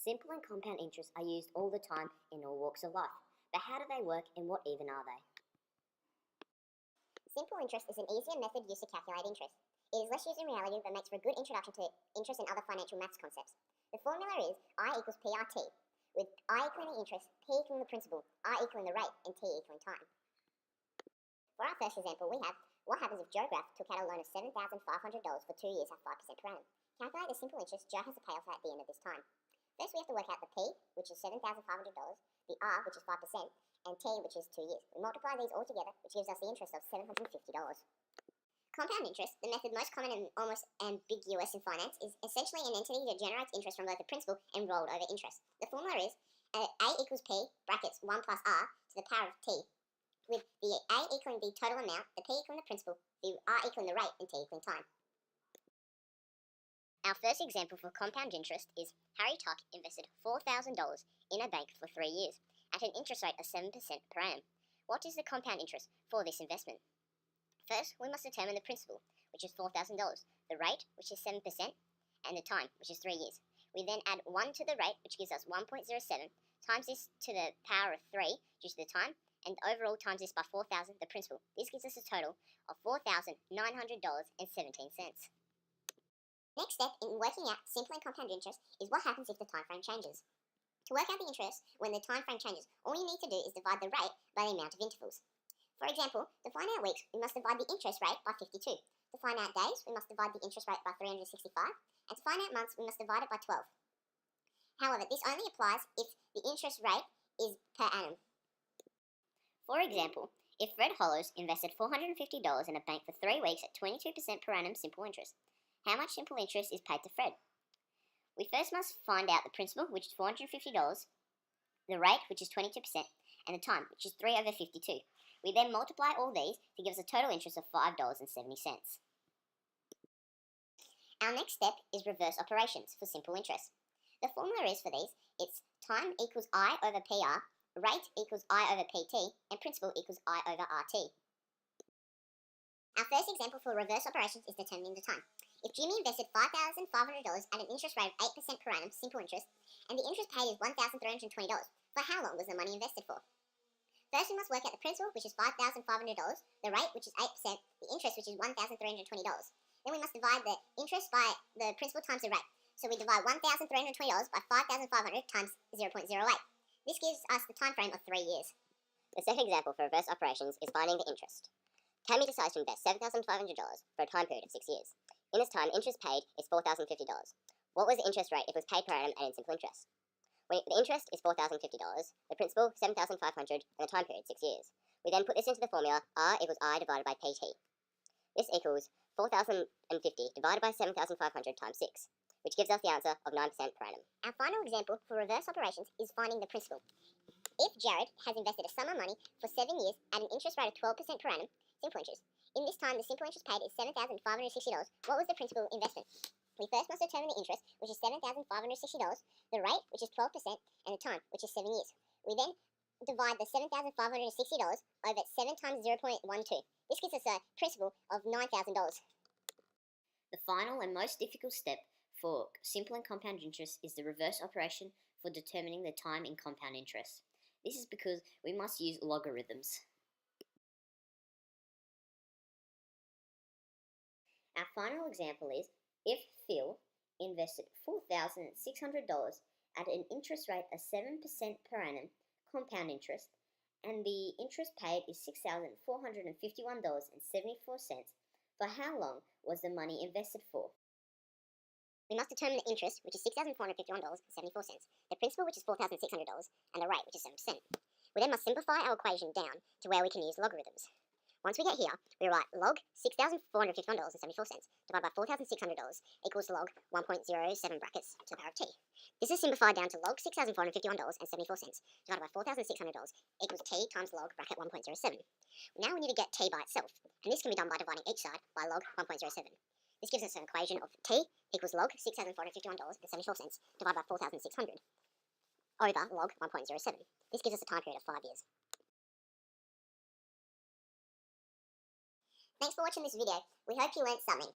Simple and compound interests are used all the time in all walks of life, but how do they work and what even are they? Simple interest is an easier method used to calculate interest. It is less used in reality but makes for a good introduction to interest and other financial maths concepts. The formula is I equals PRT, with I equaling the interest, P equaling the principal, R equaling the rate, and T equaling time. For our first example, we have what happens if Joe Graff took out a loan of $7,500 for 2 years at 5% per annum. Calculate the simple interest Joe has to pay off at the end of this time. First, we have to work out the P, which is $7,500, the R, which is 5%, and T, which is 2 years. We multiply these all together, which gives us the interest of $750. Compound interest, the method most common and almost ambiguous in finance, is essentially an entity that generates interest from both the principal and rolled over interest. The formula is A equals P, brackets 1 plus R, to the power of T, with the A equaling the total amount, the P equaling the principal, the R equaling the rate, and T equaling time. Our first example for compound interest is Harry Tuck invested $4,000 in a bank for 3 years at an interest rate of 7% per annum. What is the compound interest for this investment? First, we must determine the principal, which is $4,000, the rate, which is 7%, and the time, which is 3 years. We then add 1 to the rate, which gives us 1.07, times this to the power of 3 due to the time, and overall times this by 4,000, the principal. This gives us a total of $4,900.17. Next step in working out simple and compound interest is what happens if the time frame changes. To work out the interest when the time frame changes, all you need to do is divide the rate by the amount of intervals. For example, to find out weeks, we must divide the interest rate by 52. To find out days, we must divide the interest rate by 365. And to find out months, we must divide it by 12. However, this only applies if the interest rate is per annum. For example, if Fred Hollows invested $450 in a bank for 3 weeks at 22% per annum simple interest, how much simple interest is paid to Fred? We first must find out the principal, which is $450, the rate, which is 22%, and the time, which is 3 over 52. We then multiply all these to give us a total interest of $5.70. Our next step is reverse operations for simple interest. The formula is for these, it's time equals I over PR, rate equals I over PT, and principal equals I over RT. Our first example for reverse operations is determining the time. If Jimmy invested $5,500 at an interest rate of 8% per annum, simple interest, and the interest paid is $1,320, for how long was the money invested for? First, we must work out the principal, which is $5,500, the rate, which is 8%, the interest, which is $1,320. Then we must divide the interest by the principal times the rate. So we divide $1,320 by 5,500 times 0.08. This gives us the time frame of 3 years. The second example for reverse operations is finding the interest. Tammy decides to invest $7,500 for a time period of 6 years. In this time, interest paid is $4,050. What was the interest rate if it was paid per annum and in simple interest? When the interest is $4,050, the principal $7,500, and the time period 6 years. We then put this into the formula R equals I divided by PT. This equals 4,050 divided by 7,500 times 6, which gives us the answer of 9% per annum. Our final example for reverse operations is finding the principal. If Jared has invested a sum of money for 7 years at an interest rate of 12% per annum, simple interest, in this time the simple interest paid is $7,560, what was the principal investment? We first must determine the interest, which is $7,560, the rate, which is 12%, and the time, which is 7 years. We then divide the $7,560 over 7 times 0.12. This gives us a principal of $9,000. The final and most difficult step for simple and compound interest is the reverse operation for determining the time in compound interest. This is because we must use logarithms. Our final example is if Phil invested $4,600 at an interest rate of 7% per annum compound interest, and the interest paid is $6,451.74, for how long was the money invested for? We must determine the interest, which is $6,451.74, the principal, which is $4,600, and the rate, which is 7%. We then must simplify our equation down to where we can use logarithms. Once we get here, we write log $6,451.74 divided by $4,600 equals log 1.07 brackets to the power of t. This is simplified down to log $6,451.74 divided by $4,600 equals t times log bracket 1.07. Now we need to get t by itself, and this can be done by dividing each side by log 1.07. This gives us an equation of t equals log $6,451.74 divided by 4,600 over log 1.07. This gives us a time period of 5 years. Thanks for watching this video. We hope you learned something.